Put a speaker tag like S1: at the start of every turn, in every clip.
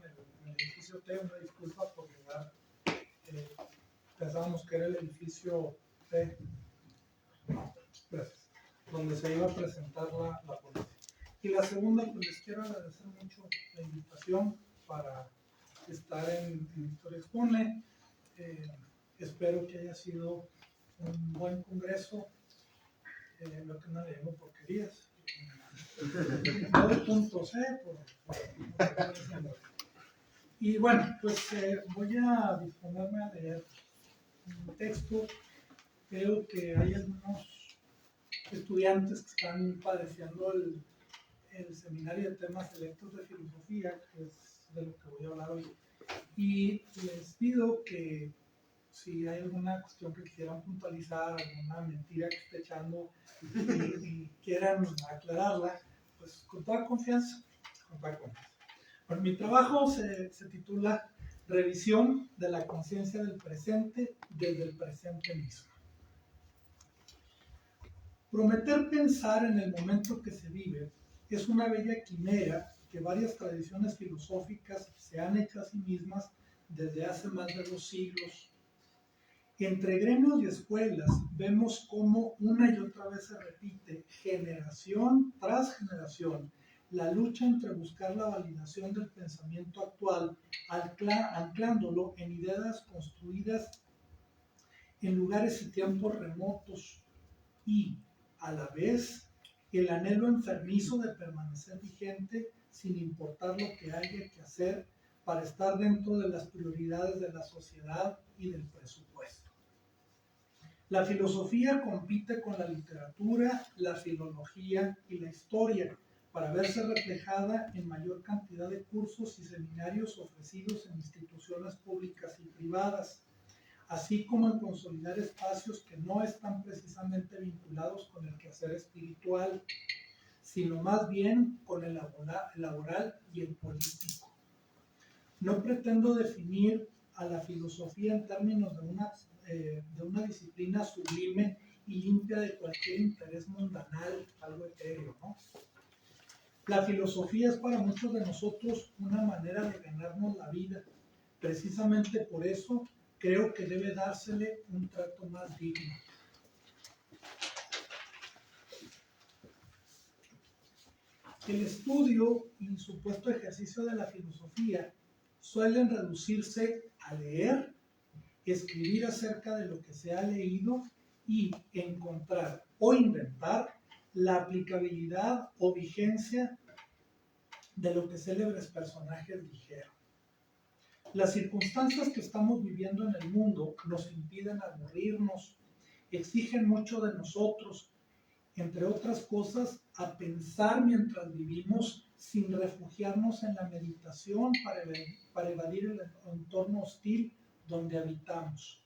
S1: trabajo en el edificio T, una disculpa por llegar, pensábamos que era el edificio T, gracias, donde se iba a presentar la ponencia. Y la segunda, pues les quiero agradecer mucho la invitación para estar en Historia Expone. Espero que haya sido un buen congreso. Lo que no leemos porquerías. No de puntos, y bueno, pues voy a disponerme a leer un texto. Creo que hay algunos estudiantes que están padeciendo el seminario de temas selectos de filosofía, que es de lo que voy a hablar hoy. Y les pido que si hay alguna cuestión que quisieran puntualizar, alguna mentira que esté echando y quieran aclararla, pues con toda confianza. Bueno, mi trabajo se titula Revisión de la conciencia del presente desde el presente mismo. Prometer pensar en el momento que se vive es una bella quimera que varias tradiciones filosóficas se han hecho a sí mismas desde hace más de 2 siglos. Entre gremios y escuelas vemos cómo una y otra vez se repite, generación tras generación, la lucha entre buscar la validación del pensamiento actual, anclándolo en ideas construidas en lugares y tiempos remotos y, a la vez, el anhelo enfermizo de permanecer vigente sin importar lo que haya que hacer para estar dentro de las prioridades de la sociedad y del presupuesto. La filosofía compite con la literatura, la filología y la historia para verse reflejada en mayor cantidad de cursos y seminarios ofrecidos en instituciones públicas y privadas, así como en consolidar espacios que no están precisamente vinculados con el quehacer espiritual, sino más bien con el laboral y el político. No pretendo definir a la filosofía en términos de una disciplina sublime y limpia de cualquier interés mundanal, algo etéreo, ¿no? La filosofía es para muchos de nosotros una manera de ganarnos la vida. Precisamente por eso creo que debe dársele un trato más digno. El estudio y supuesto ejercicio de la filosofía suelen reducirse a leer, escribir acerca de lo que se ha leído y encontrar o inventar la aplicabilidad o vigencia de lo que célebres personajes dijeron. Las circunstancias que estamos viviendo en el mundo nos impiden aburrirnos, exigen mucho de nosotros, entre otras cosas, a pensar mientras vivimos sin refugiarnos en la meditación para evadir el entorno hostil donde habitamos.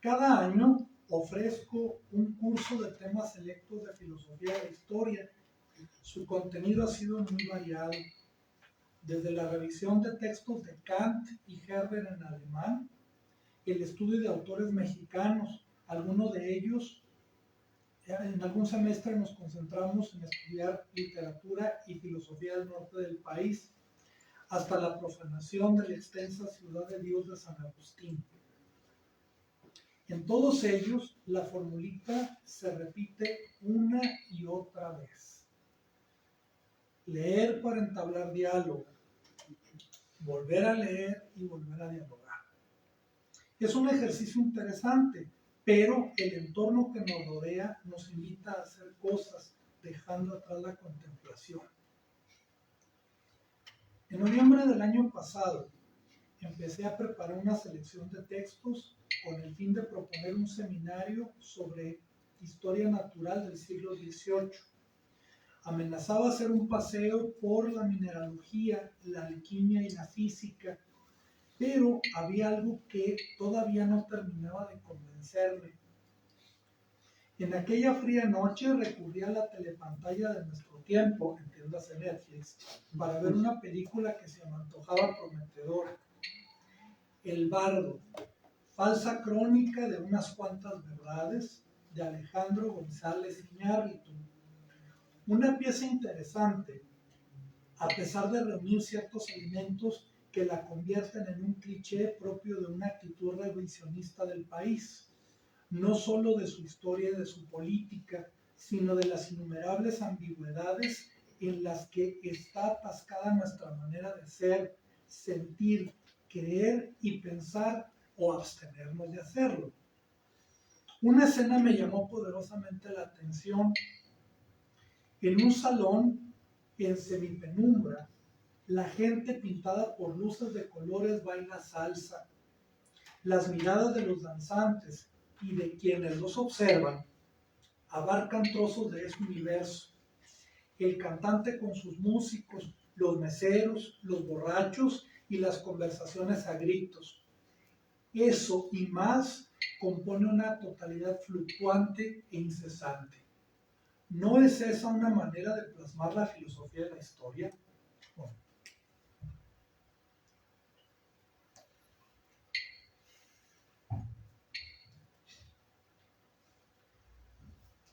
S1: Cada año ofrezco un curso de temas selectos de filosofía e historia. Su contenido ha sido muy variado, desde la revisión de textos de Kant y Herder en alemán, el estudio de autores mexicanos, algunos de ellos. En algún semestre nos concentramos en estudiar literatura y filosofía del norte del país, hasta la profanación de la extensa ciudad de Dios de San Agustín. En todos ellos, la formulita se repite una y otra vez. Leer para entablar diálogo, volver a leer y volver a dialogar. Es un ejercicio interesante, pero el entorno que nos rodea nos invita a hacer cosas, dejando atrás la contemplación. En noviembre del año pasado, empecé a preparar una selección de textos con el fin de proponer un seminario sobre historia natural del siglo XVIII. Amenazaba hacer un paseo por la mineralogía, la alquimia y la física, pero había algo que todavía no terminaba de convencerme. En aquella fría noche recurrí a la telepantalla de nuestro tiempo, entiéndase Netflix, para ver una película que se me antojaba prometedora. El Bardo, falsa crónica de unas cuantas verdades, de Alejandro González Iñárritu. Una pieza interesante, a pesar de reunir ciertos elementos que la convierten en un cliché propio de una actitud revisionista del país, no solo de su historia y de su política, sino de las innumerables ambigüedades en las que está atascada nuestra manera de ser, sentir, creer y pensar o abstenernos de hacerlo. Una escena me llamó poderosamente la atención. En un salón en semipenumbra, la gente pintada por luces de colores baila salsa. Las miradas de los danzantes y de quienes los observan abarcan trozos de ese universo. El cantante con sus músicos, los meseros, los borrachos y las conversaciones a gritos. Eso y más compone una totalidad fluctuante e incesante. ¿No es esa una manera de plasmar la filosofía de la historia? Bueno.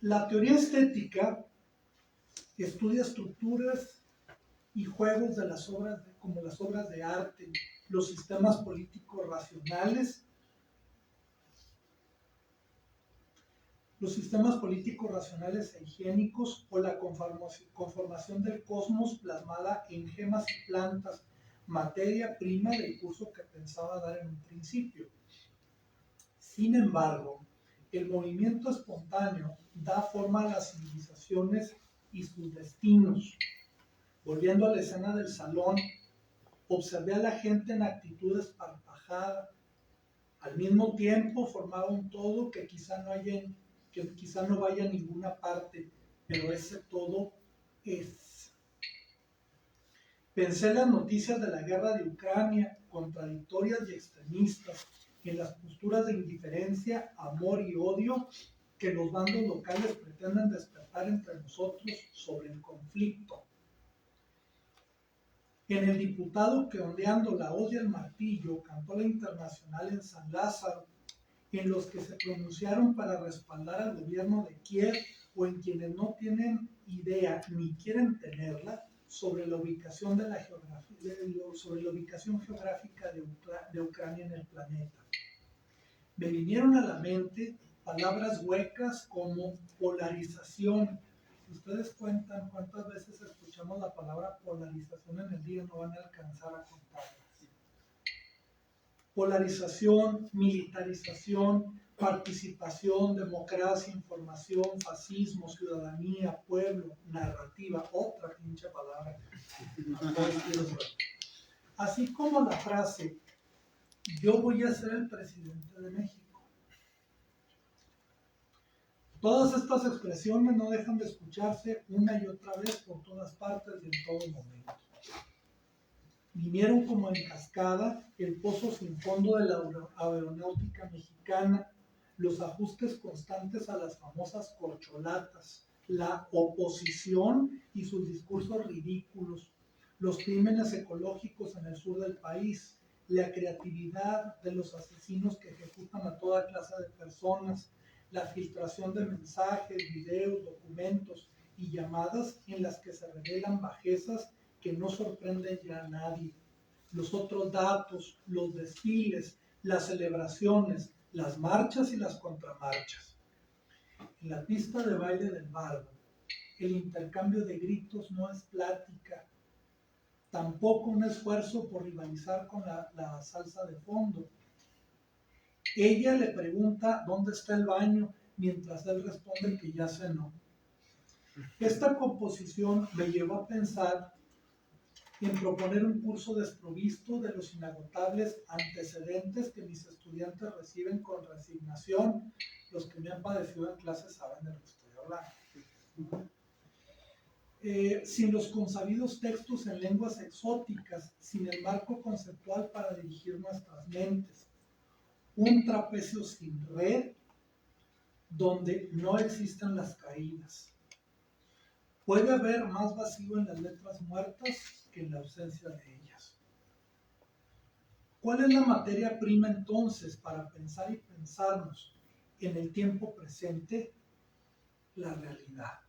S1: La teoría estética estudia estructuras y juegos de las obras, como las obras de arte, los sistemas políticos racionales, e higiénicos o la conformación del cosmos plasmada en gemas y plantas, materia prima del curso que pensaba dar en un principio. Sin embargo, el movimiento espontáneo da forma a las civilizaciones y sus destinos. Volviendo a la escena del salón, observé a la gente en actitud esparpajada. Al mismo tiempo formaba un todo que quizá no vaya a ninguna parte, pero ese todo es. Pensé en las noticias de la guerra de Ucrania, contradictorias y extremistas, en las posturas de indiferencia, amor y odio que los bandos locales pretenden despertar entre nosotros sobre el conflicto. En el diputado que ondeando la hoz y el martillo cantó la Internacional en San Lázaro, en los que se pronunciaron para respaldar al gobierno de Kiev o en quienes no tienen idea ni quieren tenerla sobre la ubicación geográfica de Ucrania en el planeta. Me vinieron a la mente palabras huecas como polarización. Ustedes cuentan cuántas veces escuchamos la palabra polarización en el día, no van a alcanzar a contarlas. Polarización, militarización, participación, democracia, información, fascismo, ciudadanía, pueblo, narrativa, otra pinche palabra. Así como la frase, yo voy a ser el presidente de México. Todas estas expresiones no dejan de escucharse una y otra vez por todas partes y en todo momento. Vinieron como en cascada el pozo sin fondo de la aeronáutica mexicana, los ajustes constantes a las famosas corcholatas, la oposición y sus discursos ridículos, los crímenes ecológicos en el sur del país, la creatividad de los asesinos que ejecutan a toda clase de personas, la filtración de mensajes, videos, documentos y llamadas en las que se revelan bajezas que no sorprenden ya a nadie. Los otros datos, los desfiles, las celebraciones, las marchas y las contramarchas. En la pista de baile del bardo, el intercambio de gritos no es plática, tampoco un esfuerzo por rivalizar con la salsa de fondo. Ella le pregunta dónde está el baño, mientras él responde que ya cenó. Esta composición me llevó a pensar en proponer un curso desprovisto de los inagotables antecedentes que mis estudiantes reciben con resignación. Los que me han padecido en clase saben de lo que estoy hablando. Sin los consabidos textos en lenguas exóticas, sin el marco conceptual para dirigir nuestras mentes. Un trapecio sin red donde no existen las caídas. Puede haber más vacío en las letras muertas que en la ausencia de ellas. ¿Cuál es la materia prima entonces para pensar y pensarnos en el tiempo presente? La realidad.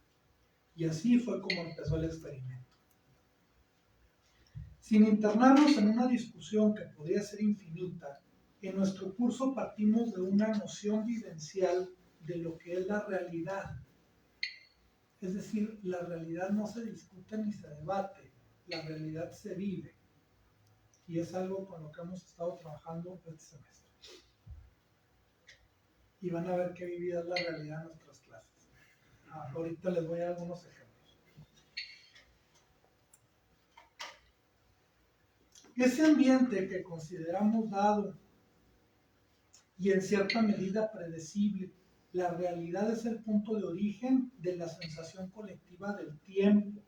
S1: Y así fue como empezó el experimento. Sin internarnos en una discusión que podría ser infinita, en nuestro curso partimos de una noción vivencial de lo que es la realidad. Es decir, la realidad no se discute ni se debate, la realidad se vive. Y es algo con lo que hemos estado trabajando este semestre. Y van a ver qué vivida es la realidad en nuestras clases. Ahorita les voy a dar algunos ejemplos. Ese ambiente que consideramos dado y en cierta medida predecible, la realidad es el punto de origen de la sensación colectiva del tiempo,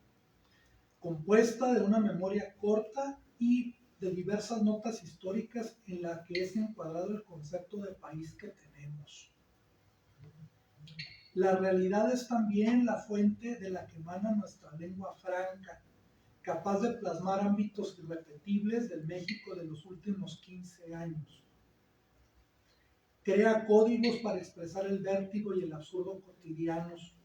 S1: compuesta de una memoria corta y de diversas notas históricas en la que es encuadrado el concepto de país que tenemos. La realidad es también la fuente de la que emana nuestra lengua franca, capaz de plasmar ámbitos irrepetibles del México de los últimos 15 años. Crea códigos para expresar el vértigo y el absurdo cotidianos.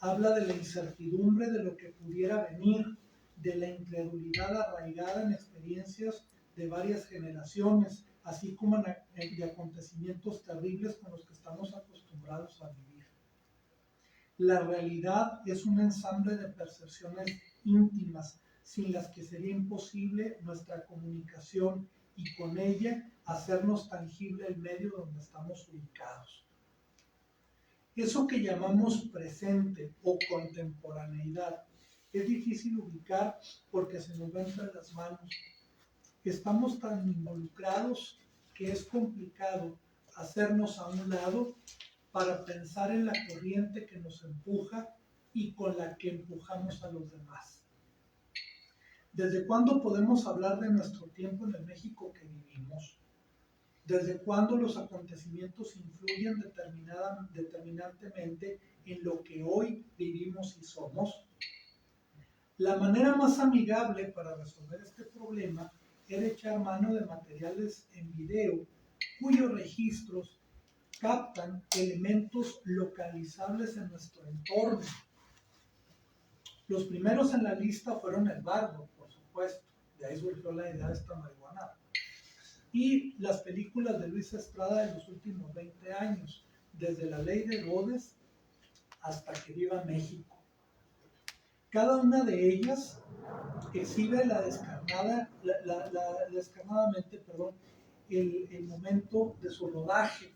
S1: Habla de la incertidumbre de lo que pudiera venir, de la incredulidad arraigada en experiencias de varias generaciones, así como de acontecimientos terribles con los que estamos acostumbrados a vivir. La realidad es un ensamble de percepciones íntimas, sin las que sería imposible nuestra comunicación y con ella hacernos tangible el medio donde estamos ubicados. Eso que llamamos presente o contemporaneidad es difícil ubicar porque se nos va entre las manos. Estamos tan involucrados que es complicado hacernos a un lado para pensar en la corriente que nos empuja y con la que empujamos a los demás. ¿Desde cuándo podemos hablar de nuestro tiempo en el México que vivimos? ¿Desde cuándo los acontecimientos influyen determinantemente en lo que hoy vivimos y somos? La manera más amigable para resolver este problema era echar mano de materiales en video cuyos registros captan elementos localizables en nuestro entorno. Los primeros en la lista fueron el bardo, por supuesto, de ahí surgió la idea de esta marihuana. Y las películas de Luis Estrada de los últimos 20 años, desde La Ley de Herodes hasta Que Viva México. Cada una de ellas exhibe descarnadamente el momento de su rodaje,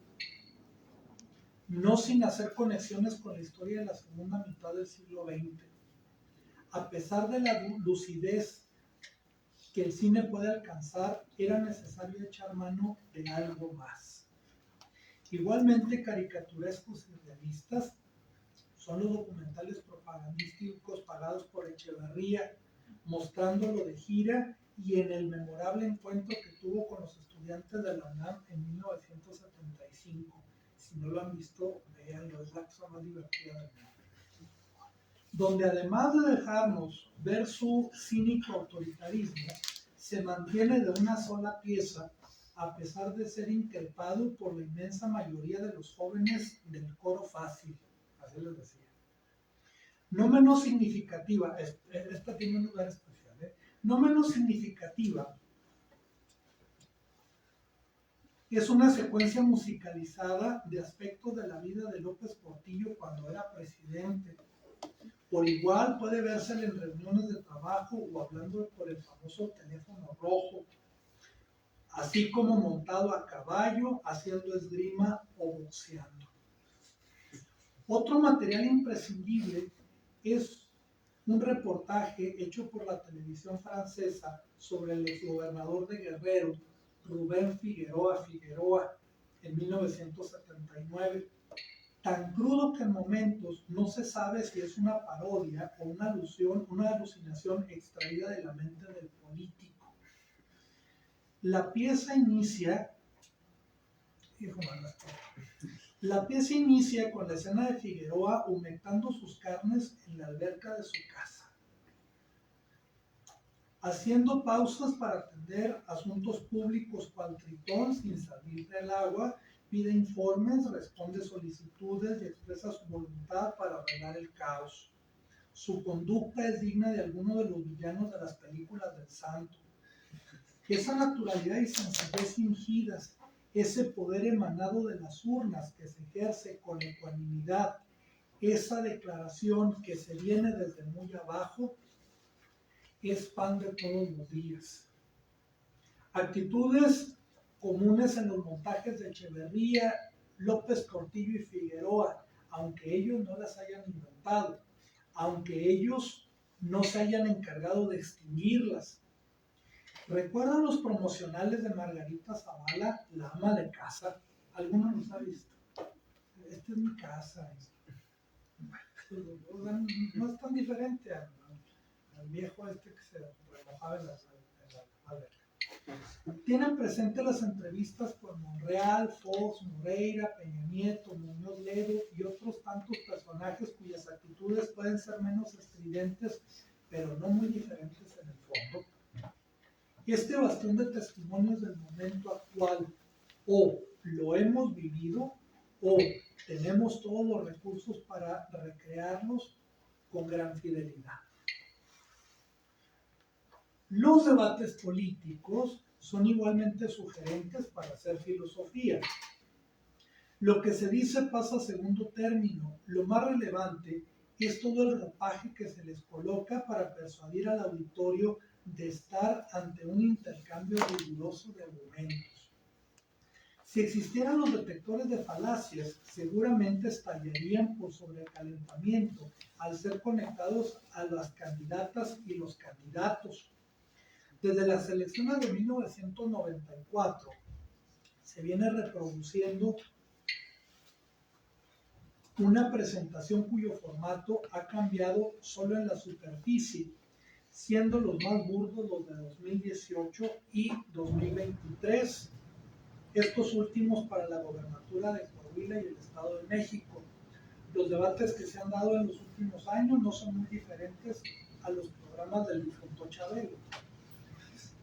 S1: no sin hacer conexiones con la historia de la segunda mitad del siglo XX. A pesar de la lucidez que el cine puede alcanzar, era necesario echar mano de algo más. Igualmente caricaturescos y realistas son los documentales propagandísticos pagados por Echeverría, mostrándolo de gira y en el memorable encuentro que tuvo con los estudiantes de la UNAM en 1975. Si no lo han visto, véanlo, es la cosa más divertida del mundo. Donde además de dejarnos ver su cínico autoritarismo, se mantiene de una sola pieza, a pesar de ser increpado por la inmensa mayoría de los jóvenes del coro fácil, así les decía. No menos significativa, esta tiene un lugar especial, no menos significativa, es una secuencia musicalizada de aspectos de la vida de López Portillo cuando era presidente. Por igual puede verse en reuniones de trabajo o hablando por el famoso teléfono rojo, así como montado a caballo, haciendo esgrima o boxeando. Otro material imprescindible es un reportaje hecho por la televisión francesa sobre el exgobernador de Guerrero, Rubén Figueroa Figueroa, en 1979. Tan crudo que en momentos no se sabe si es una parodia o una alusión, una alucinación extraída de la mente del político. La pieza inicia con la escena de Figueroa humectando sus carnes en la alberca de su casa, haciendo pausas para atender asuntos públicos cual Tritón sin salir del agua, pide informes, responde solicitudes y expresa su voluntad para arreglar el caos. Su conducta es digna de alguno de los villanos de las películas del Santo. esa naturalidad y sencillez fingidas, ese poder emanado de las urnas que se ejerce con ecuanimidad, esa declaración que se viene desde muy abajo, es pan de todos los días. Actitudes comunes en los montajes de Echeverría, López Portillo y Figueroa, aunque ellos no las hayan inventado, aunque ellos no se hayan encargado de extinguirlas. ¿Recuerdan los promocionales de Margarita Zavala, la ama de casa? ¿Alguno los ha visto? Esta es mi casa. No es tan diferente al viejo este que se remojaba en la alberca. Tienen presente las entrevistas con Monreal, Fox, Moreira, Peña Nieto, Muñoz Ledo y otros tantos personajes cuyas actitudes pueden ser menos estridentes, pero no muy diferentes en el fondo. Este bastón de testimonios del momento actual, o lo hemos vivido, o tenemos todos los recursos para recrearlos con gran fidelidad. Los debates políticos son igualmente sugerentes para hacer filosofía. Lo que se dice pasa a segundo término. Lo más relevante es todo el ropaje que se les coloca para persuadir al auditorio de estar ante un intercambio riguroso de argumentos. Si existieran los detectores de falacias, seguramente estallarían por sobrecalentamiento al ser conectados a las candidatas y los candidatos. Desde las elecciones de 1994 se viene reproduciendo una presentación cuyo formato ha cambiado solo en la superficie, siendo los más burdos los de 2018 y 2023, estos últimos para la gobernatura de Coahuila y el Estado de México. Los debates que se han dado en los últimos años no son muy diferentes a los programas del difunto Chabelo.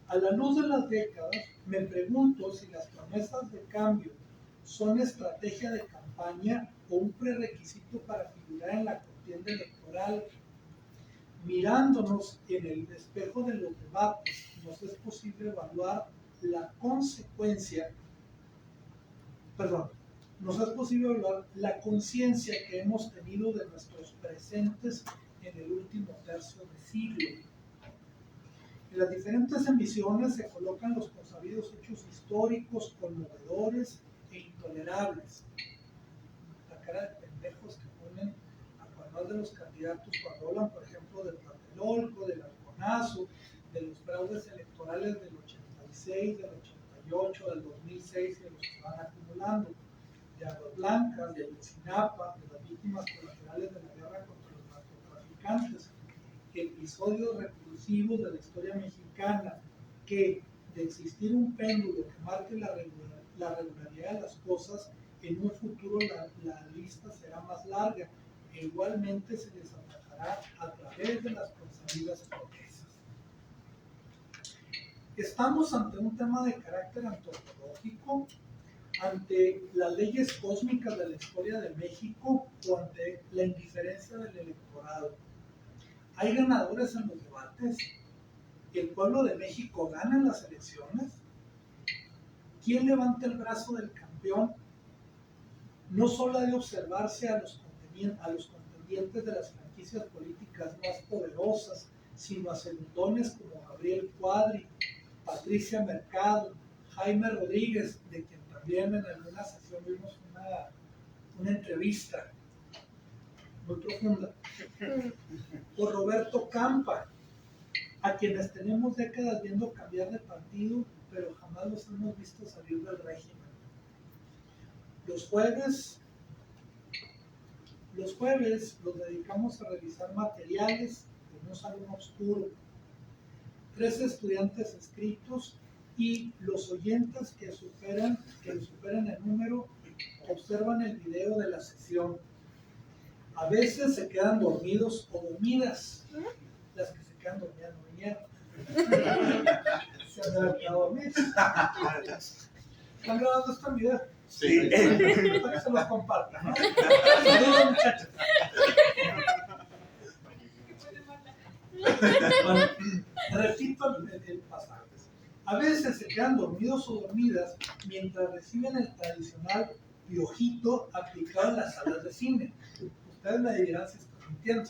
S1: A la luz de las décadas, me pregunto si las promesas de cambio son estrategia de campaña o un prerequisito para figurar en la contienda electoral. Mirándonos en el espejo de los debates, nos es posible evaluar la conciencia que hemos tenido de nuestros presentes en el último tercio de siglo. En las diferentes emisiones se colocan los consabidos hechos históricos, conmovedores e intolerables. La cara de pendejos que ponen a cuadrar de los candidatos cuando hablan, por ejemplo, del Tlatelolco, del Halconazo, de los fraudes electorales del 86, del 88, del 2006 y de los que van acumulando, de Aguas Blancas, de Ayotzinapa, de las víctimas colaterales de la guerra contra los narcotraficantes, episodios reclusivos de la historia mexicana, que de existir un péndulo que marque la regularidad de las cosas, en un futuro la lista será más larga e igualmente se les atacará a través de las consabidas promesas. Estamos ante un tema de carácter antropológico, ante las leyes cósmicas de la historia de México o ante la indiferencia del electorado. ¿Hay ganadores en los debates? ¿El pueblo de México gana en las elecciones? ¿Quién levanta el brazo del campeón? No solo ha de observarse a los contendientes de las franquicias políticas más poderosas, sino a segundones como Gabriel Cuadri, Patricia Mercado, Jaime Rodríguez, de quien también en alguna sesión vimos una entrevista muy profunda, o Roberto Campa, a quienes tenemos décadas viendo cambiar de partido, pero jamás los hemos visto salir del régimen. Los jueves los dedicamos a revisar materiales de un salón oscuro, 3 estudiantes inscritos y los oyentes que superan el número observan el video de la sesión. A veces se quedan dormidos o dormidas. Las que se quedan dormidas no vinieron. Se han quedado dormidos. ¿Están grabando este video?
S2: Sí.
S1: Para que se los compartan, ¿no? Saludos, muchachos. Bueno, repito el pasaje. A veces se quedan dormidos o dormidas mientras reciben el tradicional piojito aplicado en las salas de cine. Ustedes me dirán si estoy mintiendo.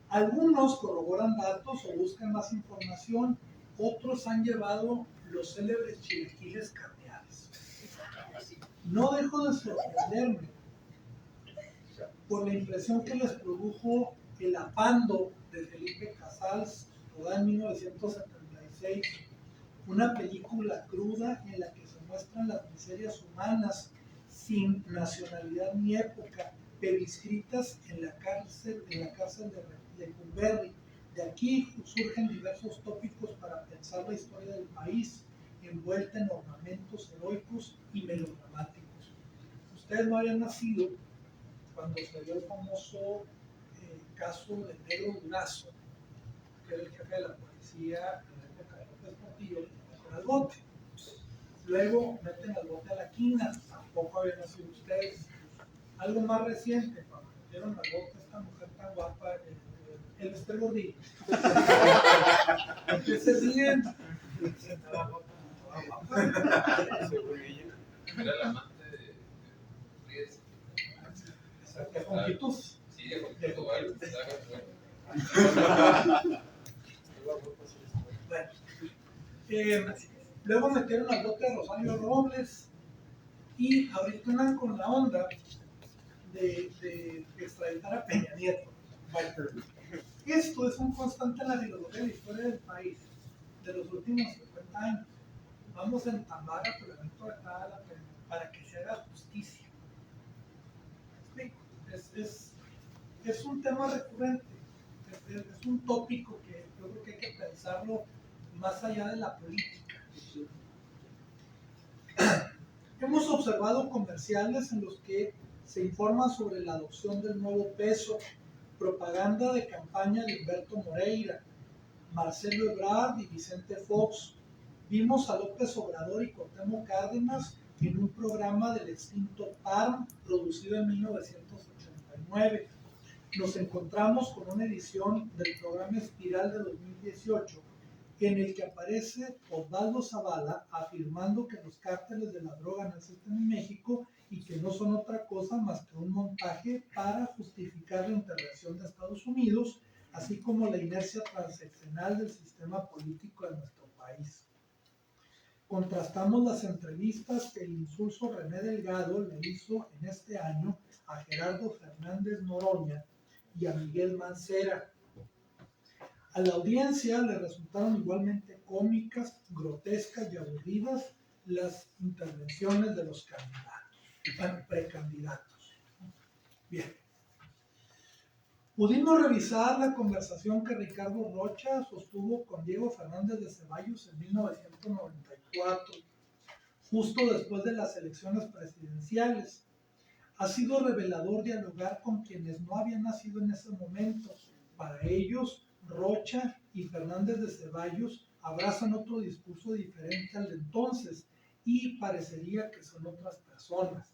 S1: Algunos corroboran datos o buscan más información, otros han llevado los célebres chilaquiles carneales. No dejo de sorprenderme por la impresión que les produjo El Apando de Felipe Casals, rodada en 1976, una película cruda en la que se muestran las miserias humanas sin nacionalidad ni época, pero inscritas en la cárcel de Lecumberri. De aquí surgen diversos tópicos para pensar la historia del país, envuelta en ornamentos heroicos y melodramáticos. Ustedes no habían nacido cuando se dio el famoso caso del Negro Durazo, que era el jefe de la policía en la época de López Portillo, con al bote. Luego meten al bote a la quina, tampoco habían nacido ustedes. Algo más reciente, cuando metieron al bote a esta mujer tan guapa, el Esther Gordillo. ¿Qué se ríen?
S2: Era la amante de Fries.
S1: De Jonquitos.
S2: Sí, de Jonquitos.
S1: Bueno, luego metieron al bote a Rosario Robles y ahorita andan con la onda de extraditar a Peña Nieto. Bueno, esto es un constante en la filosofía de la historia del país de los últimos 50 años. Vamos a entambar a fulanito de tal para que se haga justicia. ¿Me explico? Es un tema recurrente, es un tópico que yo creo que hay que pensarlo más allá de la política. Hemos observado comerciales en los que se informa sobre la adopción del nuevo peso, propaganda de campaña de Humberto Moreira, Marcelo Ebrard y Vicente Fox. Vimos a López Obrador y Cuauhtémoc Cárdenas en un programa del extinto PARM, producido en 1989. Nos encontramos con una edición del programa Espiral de 2018, en el que aparece Osvaldo Zavala afirmando que los cárteles de la droga no existen en México y que no son otra cosa más que un montaje para justificar la intervención de Estados Unidos, así como la inercia transaccional del sistema político de nuestro país. Contrastamos las entrevistas que el insulso René Delgado le hizo en este año a Gerardo Fernández Noroña y a Miguel Mancera. A la audiencia le resultaron igualmente cómicas, grotescas y aburridas las intervenciones de los candidatos, precandidatos. Bien. Pudimos revisar la conversación que Ricardo Rocha sostuvo con Diego Fernández de Ceballos en 1994, justo después de las elecciones presidenciales. Ha sido revelador dialogar con quienes no habían nacido en ese momento. Para ellos, Rocha y Fernández de Ceballos abrazan otro discurso diferente al de entonces y parecería que son otras personas.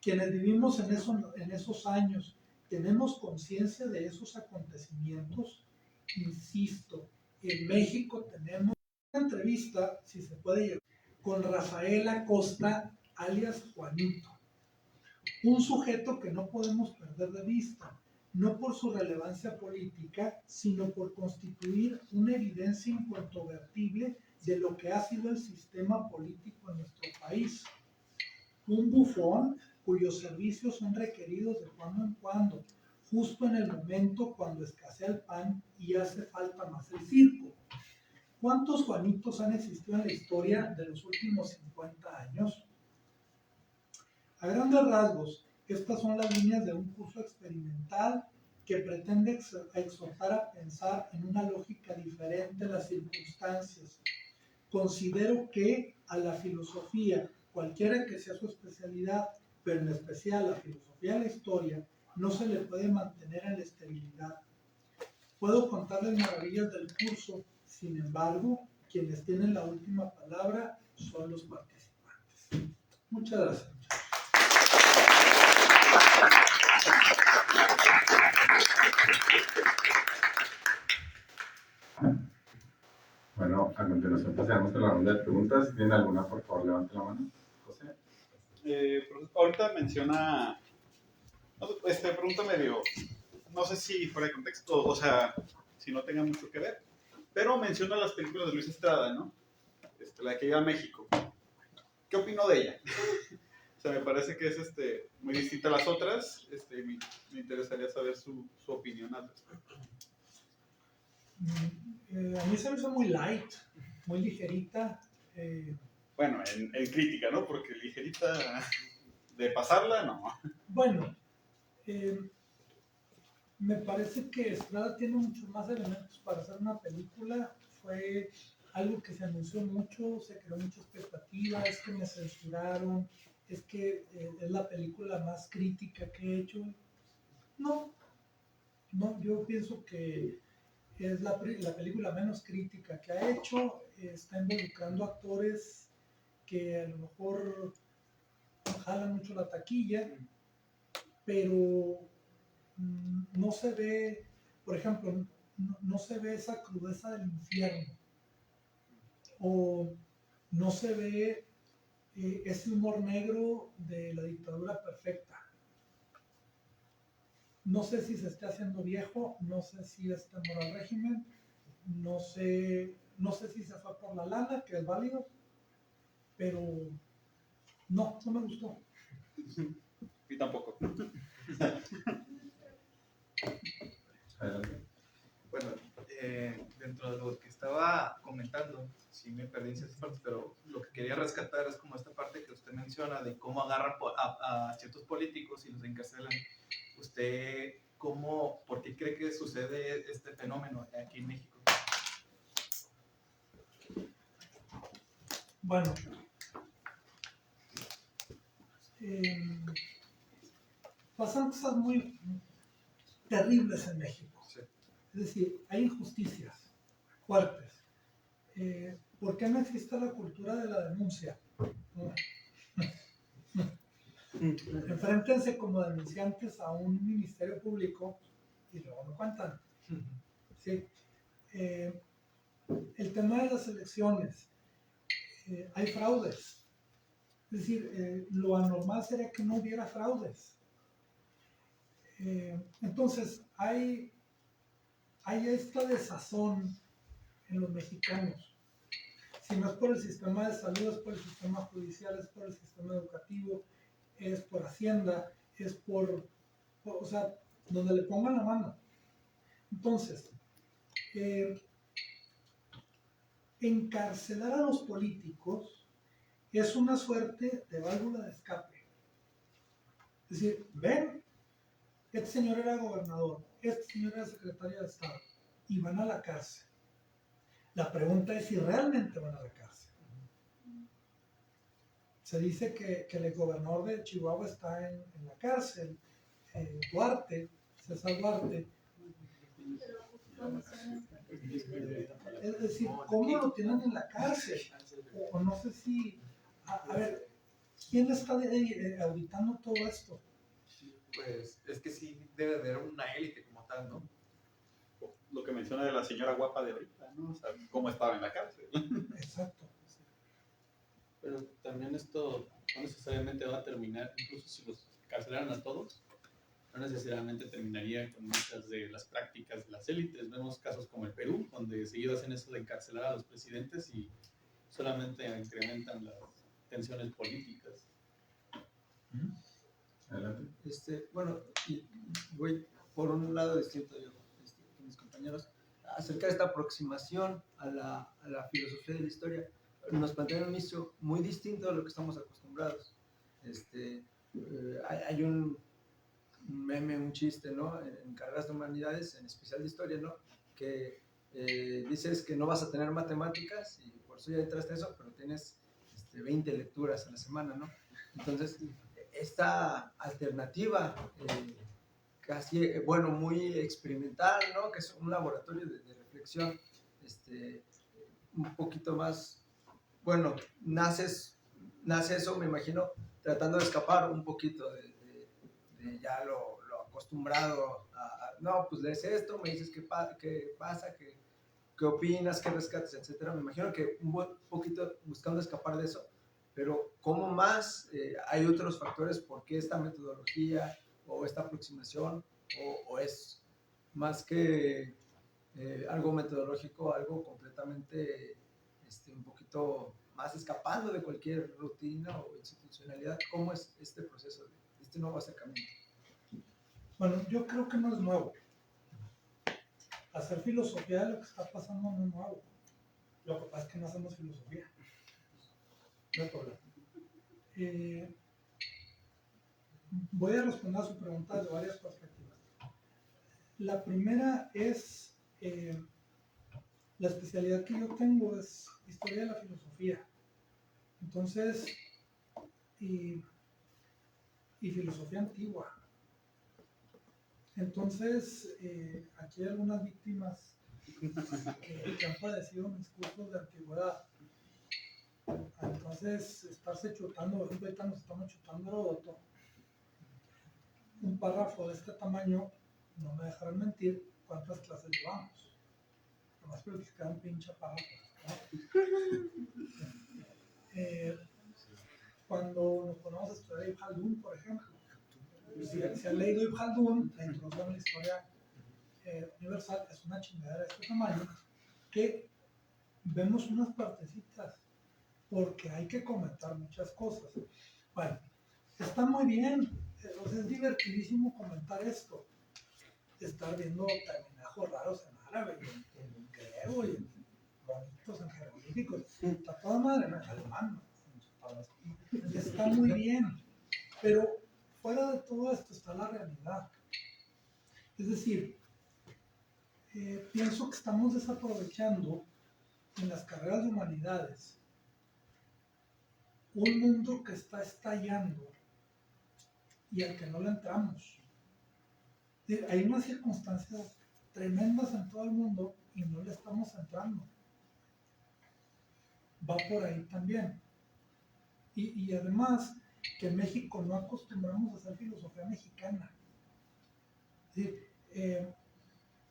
S1: Quienes vivimos en esos años, ¿tenemos conciencia de esos acontecimientos? Insisto, en México tenemos una entrevista, si se puede llevar, con Rafael Acosta, alias Juanito. Un sujeto que no podemos perder de vista, no por su relevancia política, sino por constituir una evidencia incontrovertible de lo que ha sido el sistema político en nuestro país. Un bufón cuyos servicios son requeridos de cuando en cuando, justo en el momento cuando escasea el pan y hace falta más el circo. ¿Cuántos Juanitos han existido en la historia de los últimos 50 años? A grandes rasgos, estas son las líneas de un curso experimental que pretende exhortar a pensar en una lógica diferente de las circunstancias. Considero que a la filosofía, cualquiera que sea su especialidad, pero en especial a la filosofía de la historia, no se le puede mantener en la esterilidad. Puedo contarles maravillas del curso, sin embargo, quienes tienen la última palabra son los participantes. Muchas gracias.
S3: Bueno, a continuación pasaremos con la ronda de preguntas. Si tienen alguna, por favor, levante la mano. José.
S4: Ahorita menciona, pregunta medio, no sé si fuera de contexto, o sea, si no tenga mucho que ver, pero menciona las películas de Luis Estrada, ¿no? La que iba a México. ¿Qué opino de ella? O sea, me parece que es muy distinta a las otras. Me interesaría saber su opinión al respecto.
S1: A mí se me hizo muy light, muy ligerita.
S4: Bueno, en crítica, ¿no? Porque ligerita de pasarla, no.
S1: Bueno, me parece que Estrada tiene muchos más elementos para hacer una película. Fue algo que se anunció mucho, se creó mucha expectativa, es que me censuraron, es que es la película más crítica que he hecho. No, yo pienso que es la película menos crítica que ha hecho. Está involucrando actores que a lo mejor jalan mucho la taquilla, pero no se ve, por ejemplo, no se ve esa crudeza del infierno, o no se ve ese humor negro de la dictadura perfecta. No sé si se está haciendo viejo, no sé si es temor al régimen, no sé si se fue por la lana, que es válido, pero no me gustó.
S4: Y tampoco.
S3: Adelante.
S5: Bueno, dentro de lo que estaba comentando, sí me perdí en ciertas partes, pero lo que quería rescatar es como esta parte que usted menciona de cómo agarran a ciertos políticos y los encarcelan. ¿Usted por qué cree que sucede este fenómeno aquí en México?
S1: Bueno, pasan cosas muy terribles en México.
S5: Sí.
S1: Es decir, hay injusticias fuertes. ¿Por qué no existe la cultura de la denuncia? Enfréntense como denunciantes a un ministerio público y luego me cuentan. ¿Sí? El tema de las elecciones. Hay fraudes. Es decir, lo anormal sería que no hubiera fraudes. Entonces, hay esta desazón en los mexicanos. Si no es por el sistema de salud, es por el sistema judicial, es por el sistema educativo, es por Hacienda, es o sea, donde le pongan la mano. Entonces, encarcelar a los políticos es una suerte de válvula de escape. Es decir, ven, este señor era gobernador, este señor era secretario de Estado, y van a la cárcel. La pregunta es si realmente van a la cárcel. Se dice que el exgobernador de Chihuahua está en la cárcel, César Duarte. Es decir, ¿cómo lo tienen en la cárcel? O no sé si... A ver, ¿quién está auditando todo esto?
S5: Pues es que sí debe haber una élite como tal, ¿no?
S4: Lo que menciona de la señora guapa de ahorita, ¿no? O sea, cómo estaba en la cárcel.
S1: Exacto.
S6: Pero también esto no necesariamente va a terminar, incluso si los carcelaran a todos, no necesariamente terminaría con muchas de las prácticas de las élites. Vemos casos como el Perú, donde seguido hacen eso de encarcelar a los presidentes y solamente incrementan las tensiones políticas.
S3: Adelante.
S7: Bueno, y voy por un lado distinto yo que mis compañeros, acerca de esta aproximación a la filosofía de la historia. Nos plantean un inicio muy distinto a lo que estamos acostumbrados. Hay un meme, un chiste, ¿no? En carreras de humanidades, en especial de historia, ¿no? Que dices que no vas a tener matemáticas y por eso ya entraste a eso, pero tienes 20 lecturas a la semana, ¿no? Entonces, esta alternativa casi, bueno, muy experimental, ¿no? Que es un laboratorio de reflexión, un poquito más, bueno, nace eso, me imagino, tratando de escapar un poquito de ya lo acostumbrado no, pues lees esto, me dices qué pasa, qué opinas, qué rescates, etcétera. Me imagino que un poquito buscando escapar de eso, pero ¿cómo más hay otros factores? ¿Por qué esta metodología o esta aproximación o es más que algo metodológico, algo completamente un poquito más escapando de cualquier rutina o institucionalidad? ¿Cómo es este proceso, este nuevo acercamiento?
S1: Bueno, yo creo que no es nuevo. Hacer filosofía de lo que está pasando no es nuevo. Lo que pasa es que no hacemos filosofía. No hay problema. Voy a responder a su pregunta desde varias perspectivas. La primera es, la especialidad que yo tengo es historia de la filosofía. Entonces, y filosofía antigua. Entonces, aquí hay algunas víctimas que han padecido mis cursos de antigüedad. Entonces, estarse chutando, por ejemplo, ahorita nos estamos chutando Heródoto. Un párrafo de este tamaño, no me dejarán mentir, ¿cuántas clases llevamos? Nomás porque se quedan pinche párrafos, ¿no? Cuando nos ponemos a estudiar Ibn Khaldun, por ejemplo, si han leído Ibn Khaldun, la introducción a la historia universal es una chingadera de este tamaño, que vemos unas partecitas, porque hay que comentar muchas cosas. Bueno, está muy bien, es divertidísimo comentar esto, estar viendo terminajos raros en árabe, en griego y en bonitos en jeroglíficos, está toda madre, ¿no? En alemán, está muy bien, pero fuera de todo esto está la realidad. Es decir, pienso que estamos desaprovechando en las carreras de humanidades un mundo que está estallando y al que no le entramos. Hay unas circunstancias tremendas en todo el mundo y no le estamos entrando. Va por ahí también. Y además, que en México no acostumbramos a hacer filosofía mexicana. ¿Sí?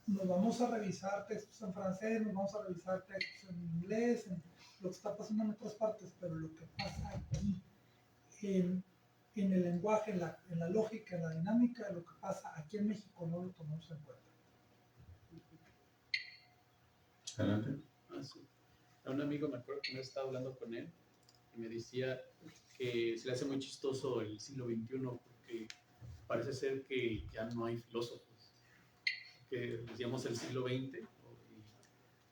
S1: Nos vamos a revisar textos en francés, nos vamos a revisar textos en inglés, en lo que está pasando en otras partes, pero lo que pasa aquí, en el lenguaje, en la lógica, en la dinámica de lo que pasa aquí en México, no lo tomamos en cuenta.
S3: Adelante.
S6: Ah, sí. A un amigo, me acuerdo que me estaba hablando con él y me decía que se le hace muy chistoso el siglo XXI porque parece ser que ya no hay filósofos, que decíamos el siglo XX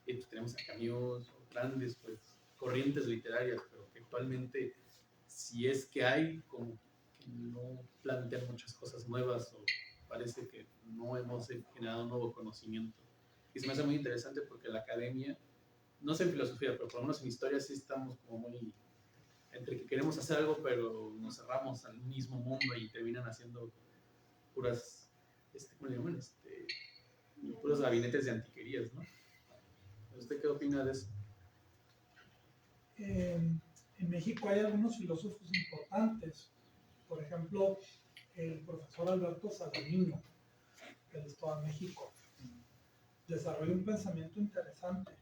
S6: y pues tenemos a Camus, grandes pues, corrientes literarias, pero que actualmente si es que hay, como que no plantean muchas cosas nuevas o parece que no hemos generado un nuevo conocimiento. Y se me hace muy interesante porque la academia, no sé en filosofía, pero por lo menos en historia sí estamos como muy entre que queremos hacer algo pero nos cerramos al mismo mundo y terminan haciendo puras, ¿cómo le llaman? Puros gabinetes de antiquerías, ¿no? ¿Usted qué opina de eso?
S1: En México hay algunos filósofos importantes, por ejemplo, el profesor Alberto Saladino, del Estado de México, desarrolla un pensamiento interesante.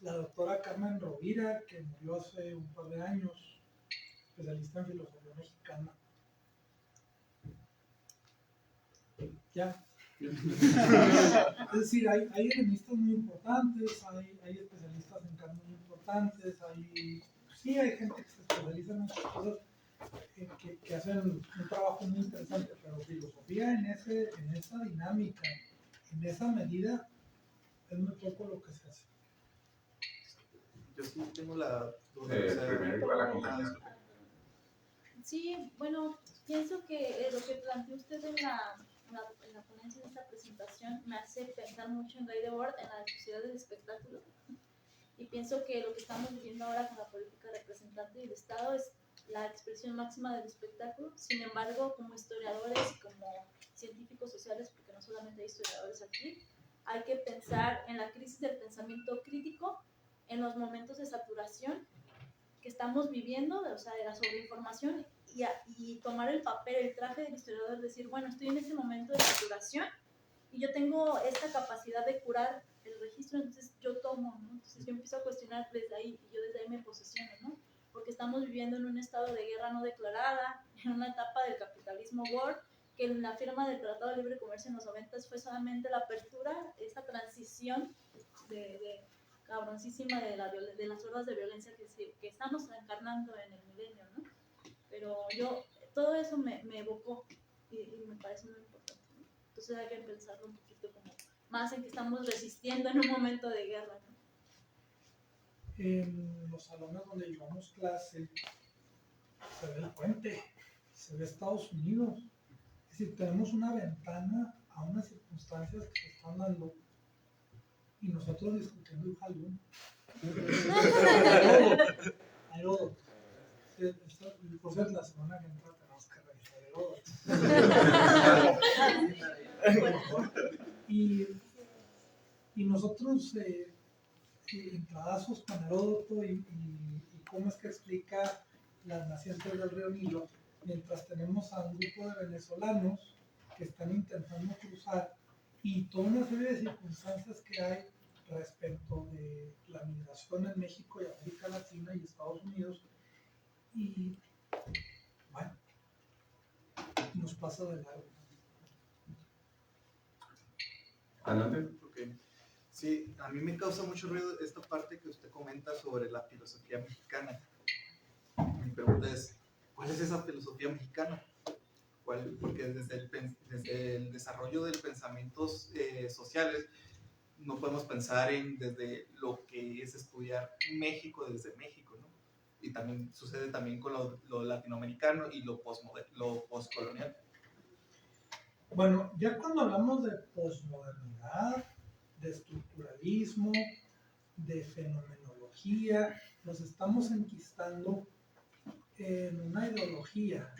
S1: La doctora Carmen Rovira, que murió hace un par de años, especialista en filosofía mexicana. Ya. Es decir, hay helenistas muy importantes, hay especialistas en Kant muy importantes, sí hay gente que se especializa en muchas cosas que hacen un trabajo muy interesante, pero filosofía en esa dinámica, en esa medida, es muy poco lo que se hace.
S5: Yo sí tengo la duda.
S3: Primero igual la compañera.
S8: Sí, bueno, pienso que lo que planteó usted en la ponencia de esta presentación me hace pensar mucho en Guy Debord, en la sociedad del espectáculo. Y pienso que lo que estamos viviendo ahora con la política representante del Estado es la expresión máxima del espectáculo. Sin embargo, como historiadores y como científicos sociales, porque no solamente hay historiadores aquí, hay que pensar en la crisis del pensamiento crítico, en los momentos de saturación que estamos viviendo, o sea, de la sobreinformación, y tomar el papel, el traje del historiador, decir, bueno, estoy en ese momento de saturación, y yo tengo esta capacidad de curar el registro, entonces yo tomo, ¿no? Entonces yo empiezo a cuestionar desde ahí, y yo desde ahí me posiciono, ¿no? Porque estamos viviendo en un estado de guerra no declarada, en una etapa del capitalismo war, que en la firma del Tratado de Libre Comercio en los 90 fue solamente la apertura, esta transición de cabroncísima de las olas de violencia que estamos encarnando en el milenio, ¿no? Pero todo eso me evocó y me parece muy importante, ¿no? Entonces hay que pensarlo un poquito como más en que estamos resistiendo en un momento de guerra, ¿no?
S1: En los salones donde llevamos clase, se ve el puente, se ve Estados Unidos. Es decir, tenemos una ventana a unas circunstancias que se están dando y nosotros discutiendo un jalón. Heródoto. Por cierto, la semana que entra tenemos que revisar Heródoto. Y nosotros, entradazos con Heródoto y cómo es que explica las nacientes del río Nilo, mientras tenemos a un grupo de venezolanos que están intentando cruzar y toda una serie de circunstancias que hay respecto de la migración en México y América Latina y Estados Unidos, y bueno, nos pasa de largo.
S3: Adelante.
S5: Okay. Sí, a mí me causa mucho ruido esta parte que usted comenta sobre la filosofía mexicana. Mi pregunta es, ¿cuál es esa filosofía mexicana? Porque desde el desarrollo de los pensamientos sociales no podemos pensar desde lo que es estudiar México desde México, ¿no? Y también sucede también con lo latinoamericano y lo postcolonial.
S1: Bueno, ya cuando hablamos de posmodernidad, de estructuralismo, de fenomenología, nos estamos enquistando en una ideología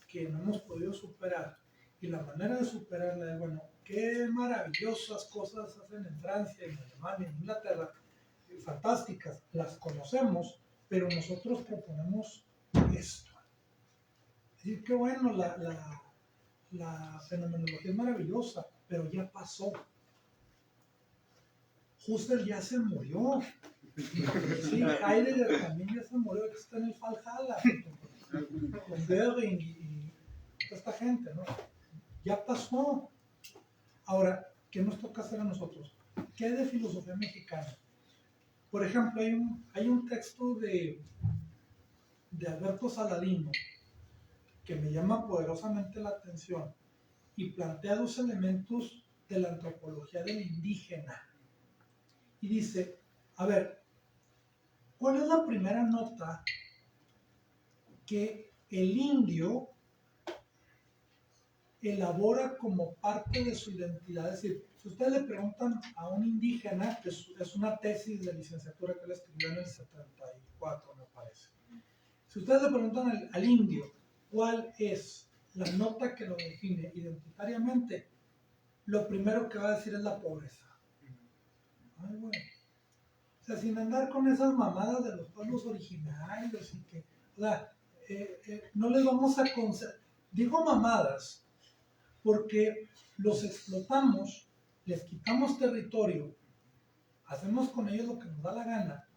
S1: que no hemos podido superar. Y la manera de superarla es, bueno, qué maravillosas cosas hacen en Francia, en Alemania, en Inglaterra, fantásticas, las conocemos, pero nosotros proponemos esto. Es decir, qué bueno, la fenomenología es maravillosa, pero ya pasó. Husserl ya se murió. Sí, Heidegger también ya se murió, está en el Valhalla, con Goering y toda esta gente, ¿no? Ya pasó. Ahora, ¿qué nos toca hacer a nosotros? ¿Qué hay de filosofía mexicana? Por ejemplo, hay un texto de Alberto Saladino que me llama poderosamente la atención y plantea dos elementos de la antropología del indígena. Y dice, a ver, ¿cuál es la primera nota que el indio elabora como parte de su identidad? Es decir, si ustedes le preguntan a un indígena, que es una tesis de licenciatura que él escribió en el 74, me parece. Si ustedes le preguntan al indio cuál es la nota que lo define identitariamente, lo primero que va a decir es la pobreza. Ay, bueno. O sea, sin andar con esas mamadas de los pueblos originarios y que, o sea, no les vamos a conceder. Digo mamadas porque los explotamos, les quitamos territorio, hacemos con ellos lo que nos da la gana.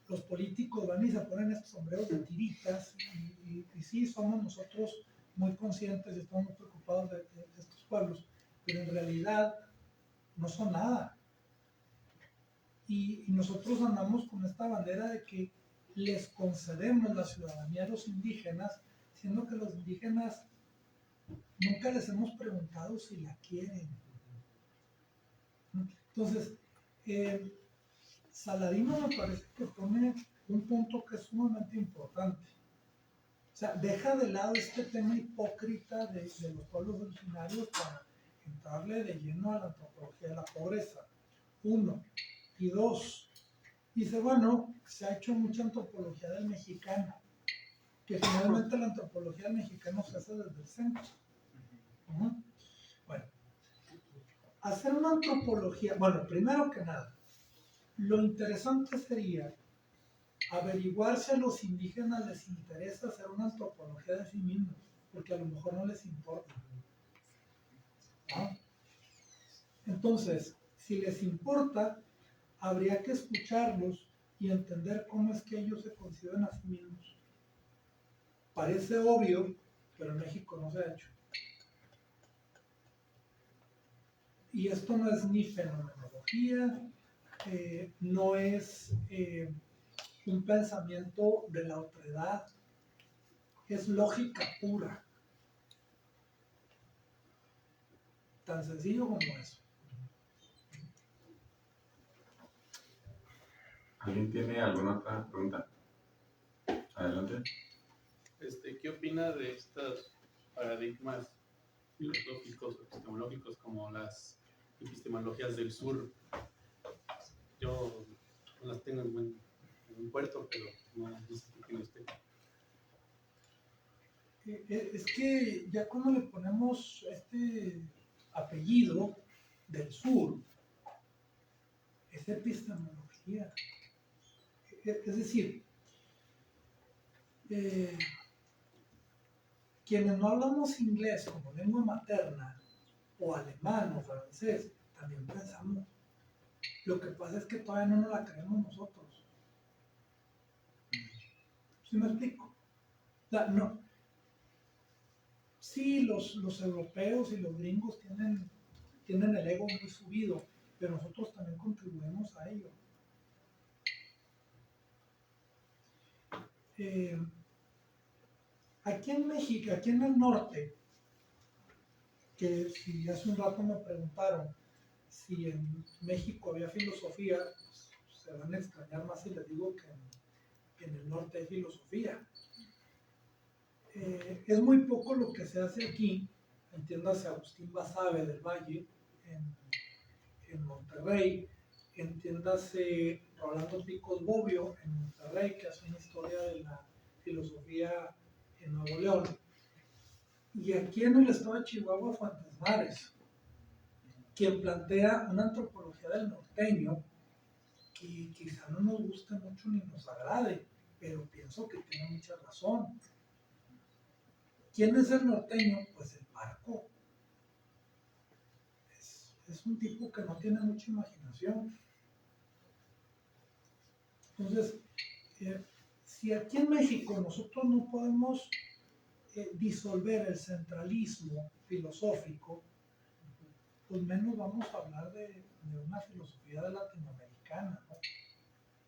S1: Los políticos van y se ponen estos sombreros de tiritas y sí, somos nosotros muy conscientes y estamos muy preocupados de estos pueblos, pero en realidad no son nada. Y nosotros andamos con esta bandera de que les concedemos la ciudadanía a los indígenas, siendo que los indígenas nunca les hemos preguntado si la quieren. Entonces, Saladino me parece que pone un punto que es sumamente importante. O sea, deja de lado este tema hipócrita de los pueblos originarios para entrarle de lleno a la antropología de la pobreza. 1. Y 2, dice, bueno, se ha hecho mucha antropología del mexicano, que finalmente la antropología del mexicano se hace desde el centro. Bueno, hacer una antropología, bueno, primero que nada, lo interesante sería averiguar si a los indígenas les interesa hacer una antropología de sí mismos, porque a lo mejor no les importa. ¿No? Entonces, si les importa, habría que escucharlos y entender cómo es que ellos se conciben a sí mismos. Parece obvio, pero en México no se ha hecho. Y esto no es ni fenomenología, no es un pensamiento de la otredad, es lógica pura. Tan sencillo como eso.
S3: ¿Alguien tiene alguna otra pregunta? Adelante.
S6: ¿Qué opina de estos paradigmas filosóficos o epistemológicos como las epistemologías del sur? Yo no las tengo en buen puerto, pero no sé qué opina usted.
S1: Es que ya cuando le ponemos este apellido del sur, es epistemología. Es decir, quienes no hablamos inglés como lengua materna, o alemán o francés, también pensamos. Lo que pasa es que todavía no nos la creemos nosotros. ¿Sí me explico? O sea, no. Sí, los europeos y los gringos tienen el ego muy subido, pero nosotros también contribuimos a ello. Aquí en México, aquí en el norte, que si hace un rato me preguntaron si en México había filosofía, pues, se van a extrañar más si les digo que en el norte hay filosofía. Es muy poco lo que se hace aquí, entiéndase Agustín Basabe del Valle, en Monterrey, entiéndase Rolando Picos Bobbio en Monterrey, que hace una historia de la filosofía en Nuevo León. Y aquí en el estado de Chihuahua, Fuentes Mares, quien plantea una antropología del norteño que quizá no nos guste mucho ni nos agrade, pero pienso que tiene mucha razón. ¿Quién es el norteño? Pues el parco. Es un tipo que no tiene mucha imaginación. Entonces, si aquí en México nosotros no podemos disolver el centralismo filosófico, pues menos vamos a hablar de una filosofía latinoamericana, ¿no?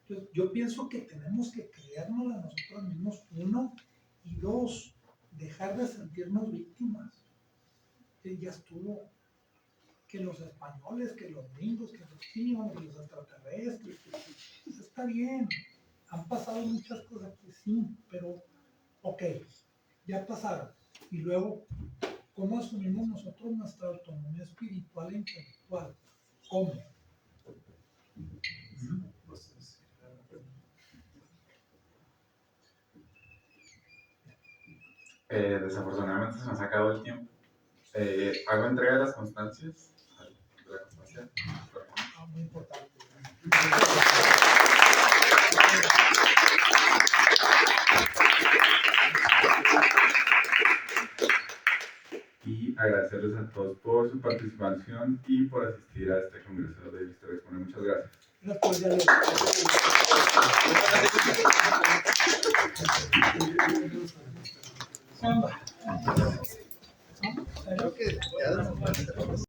S1: Entonces, yo pienso que tenemos que creernos a nosotros mismos, uno, y dos, dejar de sentirnos víctimas. Ya estuvo. Que los españoles, que los gringos, que los chinos, que los extraterrestres, pues está bien. Han pasado muchas cosas que sí, pero ok, ya pasaron. Y luego, ¿cómo asumimos nosotros nuestra autonomía espiritual e intelectual? ¿Cómo?
S3: Desafortunadamente se nos ha acabado el tiempo. Hago entrega de las constancias. De la constancia.
S1: Muy importante.
S3: Y agradecerles a todos por su participación y por asistir a este congreso de Historia Expone. Muchas gracias.
S7: Creo que ya